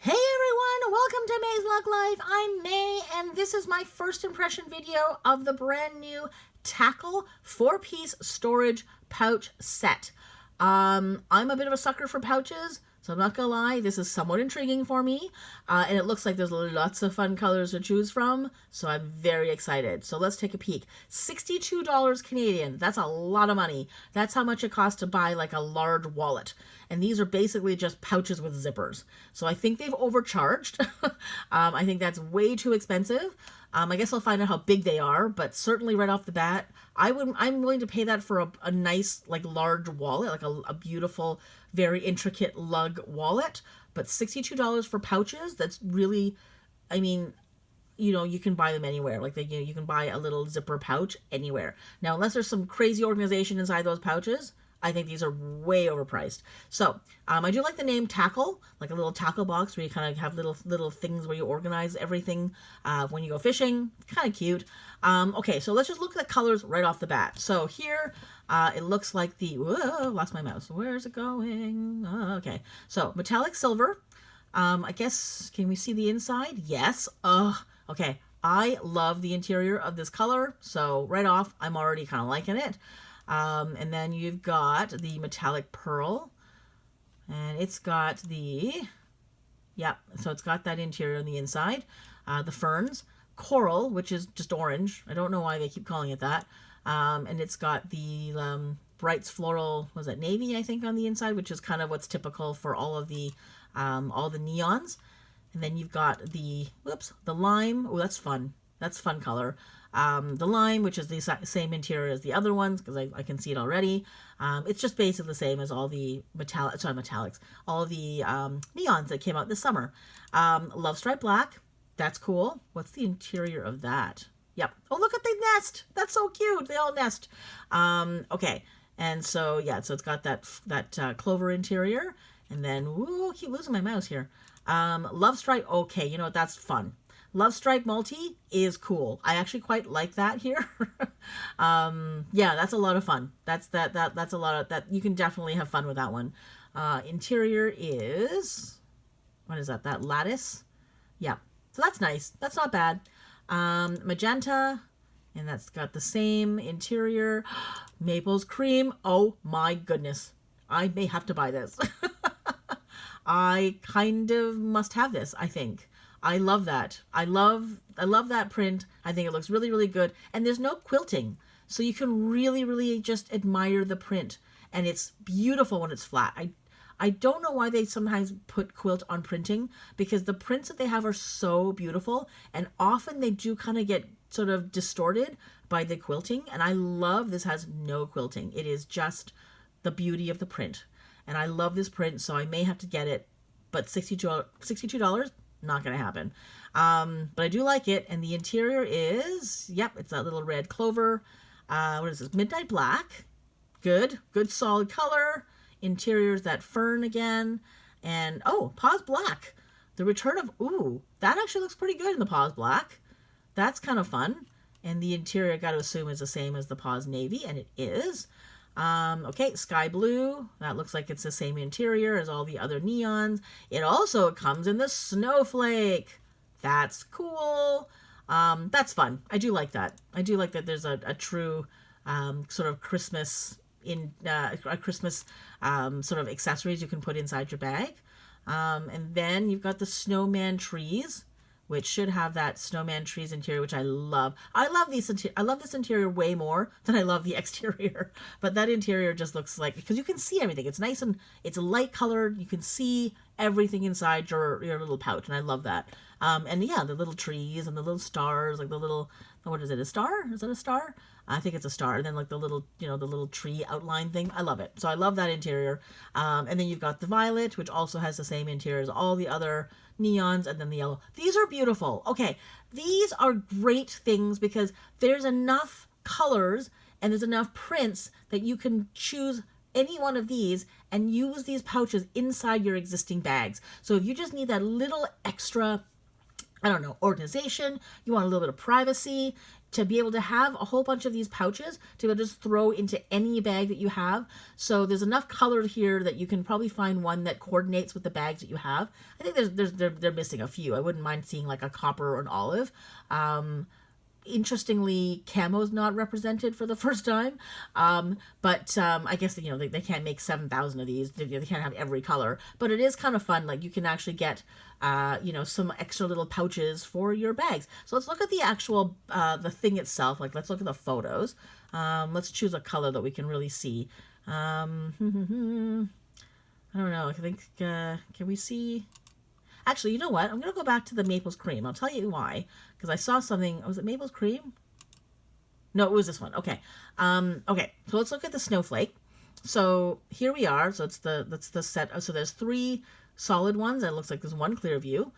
Hey everyone, welcome to May's Lug Life. I'm May, and this is my first impression video of the brand new Tackle 4-piece storage pouch set. I'm a bit of a sucker for pouches, so I'm not gonna lie, this is somewhat intriguing for me, and it looks like there's lots of fun colors to choose from, so I'm very excited. So let's take a peek. $62 Canadian, that's a lot of money. That's how much it costs to buy like a large wallet. And these are basically just pouches with zippers. So I think they've overcharged. I think that's way too expensive. I guess I'll find out how big they are, but certainly right off the bat, I'm willing to pay that for a nice, like, large wallet, like a beautiful, very intricate lug wallet. But $62 for pouches, that's really, I mean, you know, you can buy them anywhere. Like, you can buy a little zipper pouch anywhere. Now, unless there's some crazy organization inside those pouches, I think these are way overpriced. So, I do like the name Tackle, like a little tackle box where you kind of have little things where you organize everything when you go fishing. Kind of cute. Okay, so let's just look at the colors right off the bat. So here, it looks like the, whoa, lost my mouse. Where's it going? Oh, okay, so metallic silver. I guess, can we see the inside? Yes. Okay, I love the interior of this color. So right off, I'm already kind of liking it. And then you've got the metallic pearl, and it's got the, so it's got that interior on the inside. The ferns, coral, which is just orange. I don't know why they keep calling it that. And it's got the Brights floral, was it navy, I think, on the inside, which is kind of what's typical for all the neons. And then you've got the, the lime. Oh, that's fun. That's fun color. The lime, which is the same interior as the other ones, because I can see it already. It's just basically the same as all the metallics, all the neons that came out this summer. Love Stripe Black, that's cool. What's the interior of that? Yep. Oh, look at the nest. That's so cute. They all nest. Okay. And so, yeah, so it's got that clover interior. And then, ooh, I keep losing my mouse here. Love Stripe, okay, you know what, that's fun. Love Stripe Multi is cool. I actually quite like that here. Yeah, that's a lot of fun. That's a lot of that. You can definitely have fun with that one. Interior is, what is that? That lattice. Yeah, so that's nice. That's not bad. Magenta, and that's got the same interior. Maple's cream. Oh my goodness, I may have to buy this. I kind of must have this, I think. I love that. I love that print. I think it looks really, really good. And there's no quilting. So you can really, really just admire the print. And it's beautiful when it's flat. I don't know why they sometimes put quilt on printing, because the prints that they have are so beautiful. And often they do kind of get sort of distorted by the quilting. And I love this has no quilting. It is just the beauty of the print. And I love this print, so I may have to get it. But $62? Not gonna happen. But I do like it, and the interior is, yep, it's that little red clover. What is this? Midnight Black. Good solid color. Interior is that fern again, and oh, Paws Black. The return of, ooh, that actually looks pretty good in the Paws Black. That's kind of fun. And the interior, I got to assume, is the same as the Paws Navy, and it is. Okay, Sky Blue. That looks like it's the same interior as all the other neons. It also comes in the Snowflake. That's cool. That's fun. I do like that. I do like that there's a true sort of Christmas sort of accessories you can put inside your bag. And then you've got the Snowman Trees, which should have that snowman trees interior, which I love. I love this interior way more than I love the exterior. But that interior just looks like, because you can see everything. It's nice and it's light colored. You can see everything inside your little pouch, and I love that. And yeah, the little trees and the little stars, like the little, what is it, a star? Is it a star? I think it's a star. And then like the little, the little tree outline thing. I love it. So I love that interior. And then you've got the violet, which also has the same interior as all the other neons, and then the yellow. These are beautiful. Okay, these are great things because there's enough colors and there's enough prints that you can choose any one of these and use these pouches inside your existing bags. So if you just need that little extra I don't know, organization, you want a little bit of privacy, to be able to have a whole bunch of these pouches to be able to just throw into any bag that you have. So there's enough color here that you can probably find one that coordinates with the bags that you have. I think they're missing a few. I wouldn't mind seeing like a copper or an olive. Interestingly, camo's not represented for the first time, but I guess they can't make 7,000 of these. They can't have every color, but it is kind of fun. Like you can actually get some extra little pouches for your bags. So let's look at the actual the thing itself. Like let's look at the photos. Let's choose a color that we can really see. I don't know. I think can we see? Actually, you know what? I'm going to go back to the Maples Cream. I'll tell you why. Because I saw something. Was it Maples Cream? No, it was this one. Okay. Okay. So let's look at the snowflake. So here we are. So that's the set. So there's 3 solid ones. And it looks like there's 1 clear view.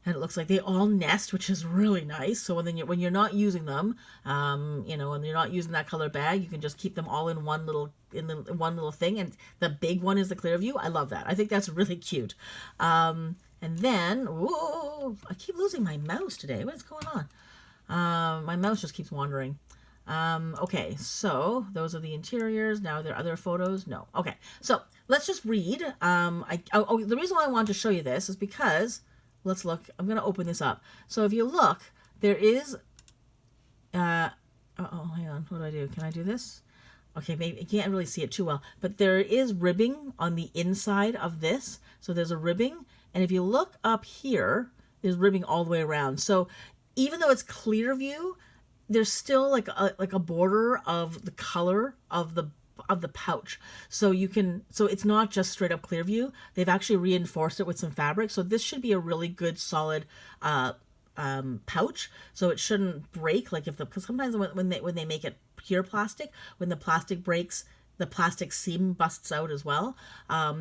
And it looks like they all nest, which is really nice. So when you're not using them, when you're not using that color bag, you can just keep them all in one little thing. And the big one is the clear view. I love that. I think that's really cute. And then, whoa, I keep losing my mouse today. What is going on? My mouse just keeps wandering. Okay, so those are the interiors. Now, are there other photos? No. Okay, so let's just read. The reason why I wanted to show you this is because, let's look. I'm going to open this up. So if you look, there is, hang on. What do I do? Can I do this? Okay, maybe you can't really see it too well, but there is ribbing on the inside of this. So there's a ribbing. And if you look up here, there's ribbing all the way around. So even though it's clear view, there's still like a border of the color of the pouch. So it's not just straight up clear view. They've actually reinforced it with some fabric. So this should be a really good solid pouch. So it shouldn't break. Because sometimes when they make it pure plastic, when the plastic breaks, the plastic seam busts out as well.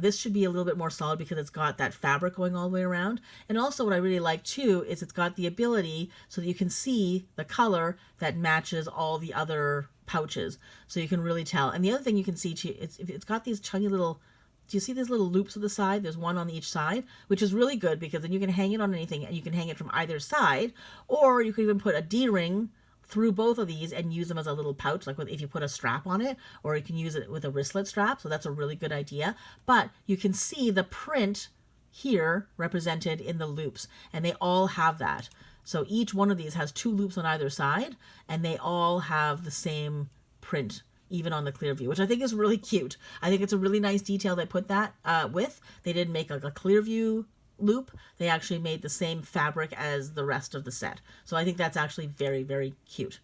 This should be a little bit more solid because it's got that fabric going all the way around. And also what I really like too is it's got the ability so that you can see the color that matches all the other pouches. So you can really tell. And the other thing you can see too, it's got these tiny little, do you see these little loops on the side? There's one on each side, which is really good because then you can hang it on anything and you can hang it from either side, or you could even put a D-ring through both of these and use them as a little pouch, like if you put a strap on it, or you can use it with a wristlet strap. So that's a really good idea. But you can see the print here represented in the loops, and they all have that. So each one of these has 2 loops on either side, and they all have the same print, even on the clear view, which I think is really cute. I think it's a really nice detail they put that with. They didn't make like a clear view loop. They actually made the same fabric as the rest of the set. So I think that's actually very, very cute.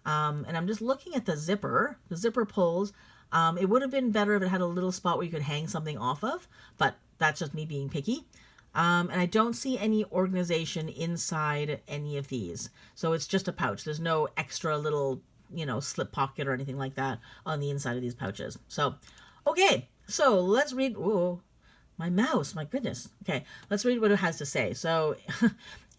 And I'm just looking at the zipper. The zipper pulls. It would have been better if it had a little spot where you could hang something off of, but that's just me being picky. And I don't see any organization inside any of these. So it's just a pouch. There's no extra little, slip pocket or anything like that on the inside of these pouches. So, okay. So let's read. Whoa. My mouse, my goodness. Okay, let's read what it has to say. So,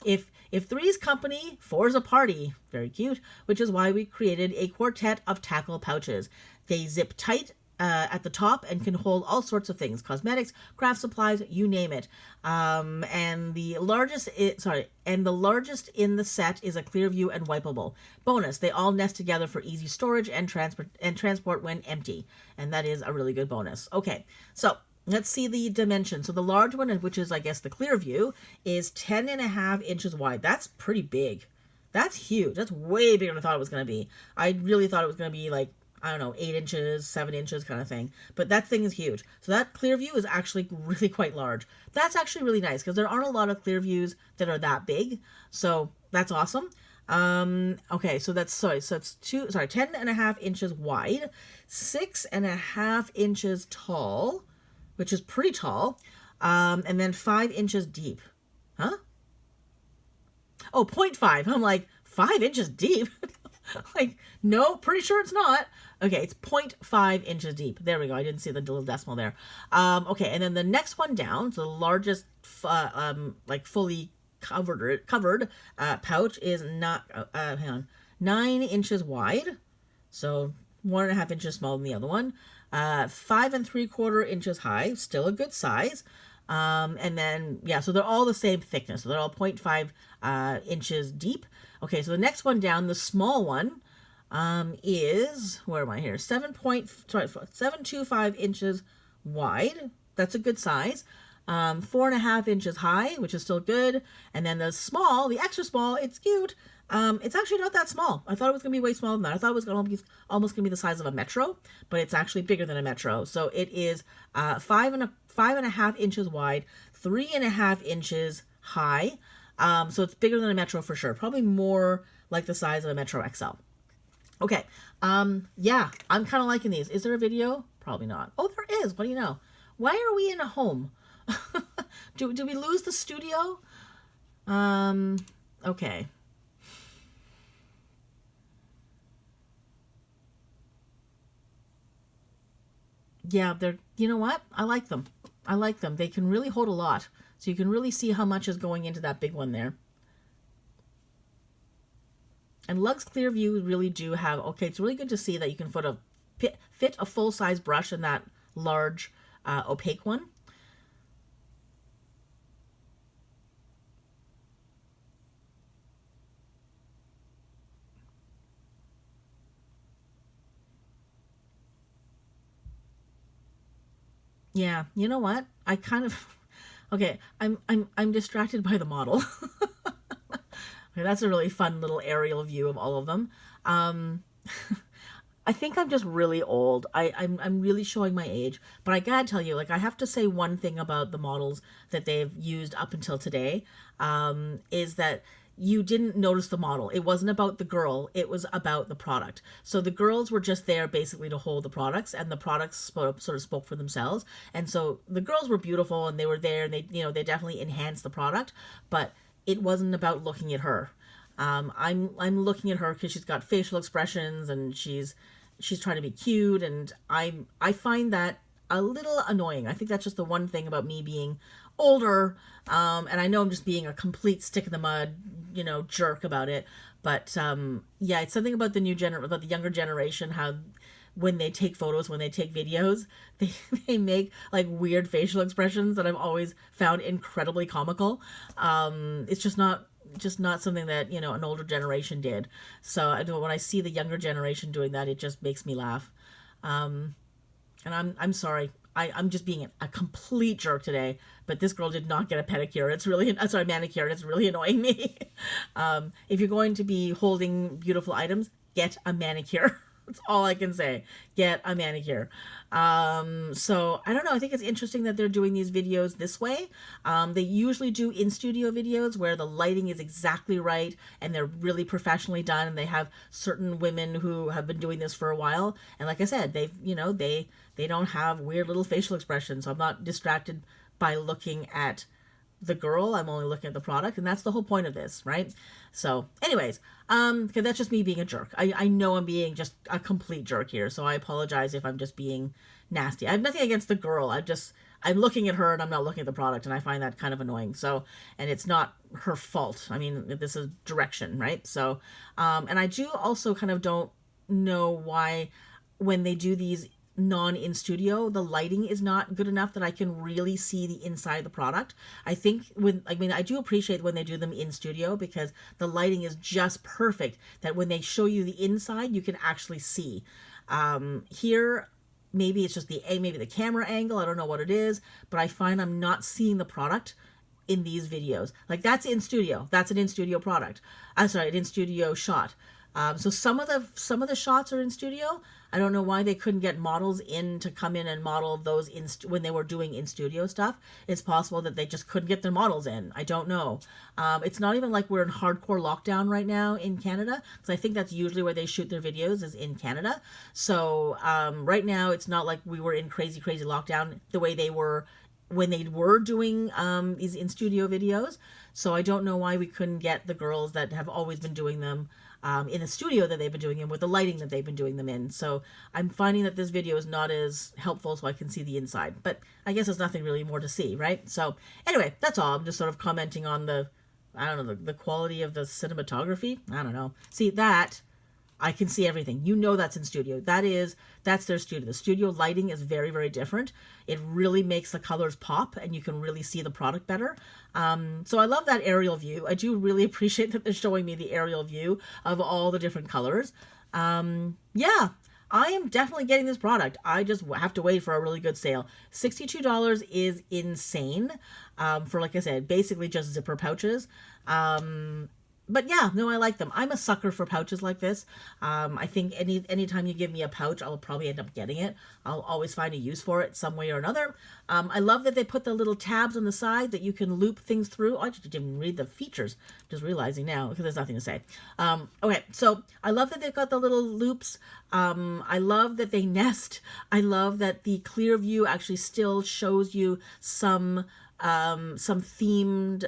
if three's company, four's a party. Very cute. Which is why we created a quartet of tackle pouches. They zip tight at the top and can hold all sorts of things: cosmetics, craft supplies, you name it. And the largest in the set is a clear view and wipeable. Bonus: they all nest together for easy storage and transport when empty. And that is a really good bonus. Okay, so let's see the dimensions. So the large one, which is, I guess, the clear view, is 10.5 inches wide. That's pretty big. That's huge. That's way bigger than I thought it was going to be. I really thought it was going to be like, I don't know, 8 inches, 7 inches kind of thing. But that thing is huge. So that clear view is actually really quite large. That's actually really nice because there aren't a lot of clear views that are that big. So that's awesome. Okay, so it's 10.5 inches wide, 6.5 inches tall, which is pretty tall, and then 5 inches deep. Huh? Oh, 0.5. I'm like, 5 inches deep? Like, no, pretty sure it's not. Okay, it's 0.5 inches deep. There we go. I didn't see the little decimal there. Okay, and then the next one down, so the largest, fully covered pouch is not, 9 inches wide. So 1.5 inches smaller than the other one. 5 3/4 inches high, still a good size. And then, yeah, so they're all the same thickness. So they're all 0.5 inches deep. Okay, so the next one down, the small one, is, where am I here? 7.25 inches wide. That's a good size. 4.5 inches high, which is still good. And then the small, the extra small, it's cute. It's actually not that small. I thought it was going to be way smaller than that. I thought it was almost going to be the size of a Metro, but it's actually bigger than a Metro. So it is 5.5 inches wide, 3.5 inches high. So it's bigger than a Metro for sure. Probably more like the size of a Metro XL. Okay. Yeah, I'm kind of liking these. Is there a video? Probably not. Oh, there is. What do you know? Why are we in a home? Do we lose the studio? Okay. Yeah, they're, you know what? I like them. I like them. They can really hold a lot. So you can really see how much is going into that big one there. And Lug's Clearview really do have, okay, it's really good to see that you can fit a full-size brush in that large opaque one. Yeah, you know what? I kind of, okay, I'm distracted by the model. Okay, that's a really fun little aerial view of all of them. I think I'm just really old. I'm really showing my age. But I gotta tell you, like, I have to say one thing about the models that they've used up until today, is that you didn't notice the model. It wasn't about the girl. It was about the product. So the girls were just there basically to hold the products, and the products sort of spoke for themselves. And so the girls were beautiful, and they were there, and they definitely enhanced the product, but it wasn't about looking at her. I'm looking at her because she's got facial expressions, and she's trying to be cute, and I find that a little annoying. I think that's just the one thing about me being older, and I know I'm just being a complete stick in the mud, jerk about it. But yeah, it's something about about the younger generation, how when they take photos, when they take videos, they make like weird facial expressions that I've always found incredibly comical. It's just not something that an older generation did. So when I see the younger generation doing that, it just makes me laugh. And I'm sorry. I'm just being a complete jerk today, but this girl did not get a pedicure. It's really, sorry, manicure. It's really annoying me. If you're going to be holding beautiful items, get a manicure. That's all I can say. Get a manicure. So I don't know. I think it's interesting that they're doing these videos this way. They usually do in-studio videos where the lighting is exactly right and they're really professionally done, and they have certain women who have been doing this for a while. And like I said, they don't have weird little facial expressions. So I'm not distracted by looking at the girl. I'm only looking at the product, and that's the whole point of this, right? So anyways, okay, that's just me being a jerk. I know I'm being just a complete jerk here, so I apologize if I'm just being nasty. I have nothing against the girl. I'm looking at her and I'm not looking at the product, and I find that kind of annoying. So, and it's not her fault. I mean, this is direction, right? So, and I do also kind of don't know why when they do these in studio, the lighting is not good enough that I can really see the inside of the product. I do appreciate when they do them in studio, because the lighting is just perfect that when they show you the inside, you can actually see. Here, maybe it's just maybe the camera angle. I don't know what it is, but I find I'm not seeing the product in these videos. Like, that's in studio. That's an in studio product. I'm sorry, an in studio shot. So some of the shots are in studio. I don't know why they couldn't get models in to come in and model those when they were doing in studio stuff. It's possible that they just couldn't get their models in. I don't know. It's not even like we're in hardcore lockdown right now in Canada, because I think that's usually where they shoot their videos, is in Canada. So right now it's not like we were in crazy lockdown the way they were when they were doing these in studio videos. So I don't know why we couldn't get the girls that have always been doing them in the studio that they've been doing them with the lighting that they've been doing them in. So I'm finding that this video is not as helpful so I can see the inside, but I guess there's nothing really more to see, right? So anyway, that's all. I'm just sort of commenting on the quality of the cinematography. I don't know. See, that I can see everything. You know that's in studio. That's their studio. The studio lighting is very, very different. It really makes the colors pop and you can really see the product better. So I love that aerial view. I do really appreciate that they're showing me the aerial view of all the different colors. Yeah, I am definitely getting this product. I just have to wait for a really good sale. $62 is insane for, like I said, basically just zipper pouches. But yeah, no, I like them. I'm a sucker for pouches like this. I think anytime you give me a pouch, I'll probably end up getting it. I'll always find a use for it some way or another. I love that they put the little tabs on the side that you can loop things through. Oh, I just didn't read the features. Just realizing now because there's nothing to say. Okay, so I love that they've got the little loops. I love that they nest. I love that the clear view actually still shows you some themed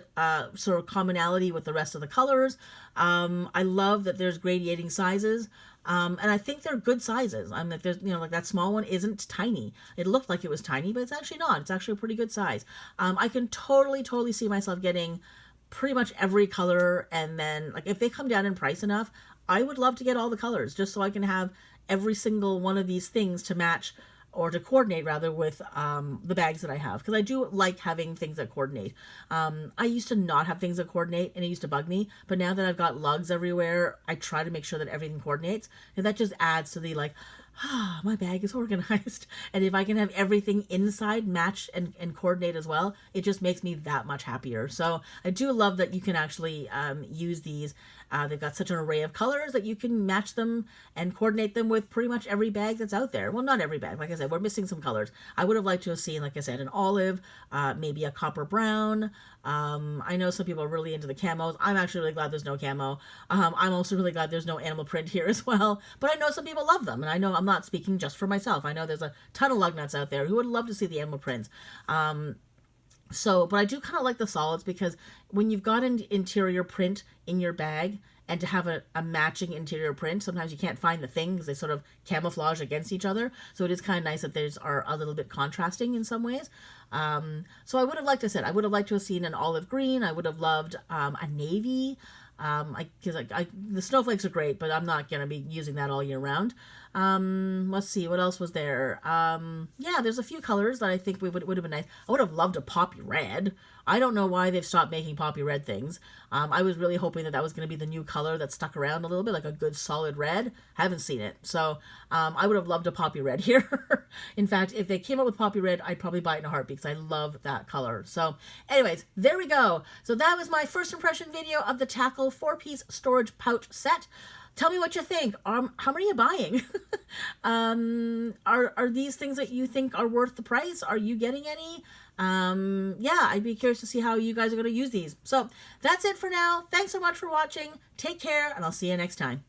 sort of commonality with the rest of the colors. I love that there's gradiating sizes. And I think they're good sizes. That there's, like that small one isn't tiny. It looked like it was tiny, but it's actually not. It's actually a pretty good size. I can totally see myself getting pretty much every color. And then like if they come down in price enough, I would love to get all the colors just so I can have every single one of these things to match or to coordinate rather with the bags that I have. Because I do like having things that coordinate. I used to not have things that coordinate and it used to bug me. But now that I've got lugs everywhere, I try to make sure that everything coordinates. And that just adds to the like, my bag is organized. And if I can have everything inside match and coordinate as well, it just makes me that much happier. So I do love that you can actually use these. They've got such an array of colors that you can match them and coordinate them with pretty much every bag that's out there. Well, not every bag. Like I said, we're missing some colors. I would have liked to have seen, like I said, an olive, maybe a copper brown. I know some people are really into the camos. I'm actually really glad there's no camo. I'm also really glad there's no animal print here as well. But I know some people love them. And I know I'm not speaking just for myself. I know there's a ton of lug nuts out there who would love to see the animal prints. But I do kind of like the solids because when you've got an interior print in your bag and to have a matching interior print, sometimes you can't find the thing because they sort of camouflage against each other. So it is kind of nice that theirs are a little bit contrasting in some ways. So I would have liked, I said, I would have liked to have seen an olive green. I would have loved a navy. The snowflakes are great, but I'm not going to be using that all year round. Let's see, what else was there? Yeah, there's a few colors that I think would have been nice. I would have loved a poppy red. I don't know why they've stopped making poppy red things. I was really hoping that was going to be the new color that stuck around a little bit, like a good solid red. Haven't seen it. So I would have loved a poppy red here. In fact, if they came up with poppy red, I'd probably buy it in a heartbeat because I love that color. So anyways, there we go. So that was my first impression video of the Tackle 4-piece storage pouch set. Tell me what you think. How many are you buying? Are these things that you think are worth the price? Are you getting any? Yeah, I'd be curious to see how you guys are going to use these. So that's it for now. Thanks so much for watching. Take care, and I'll see you next time.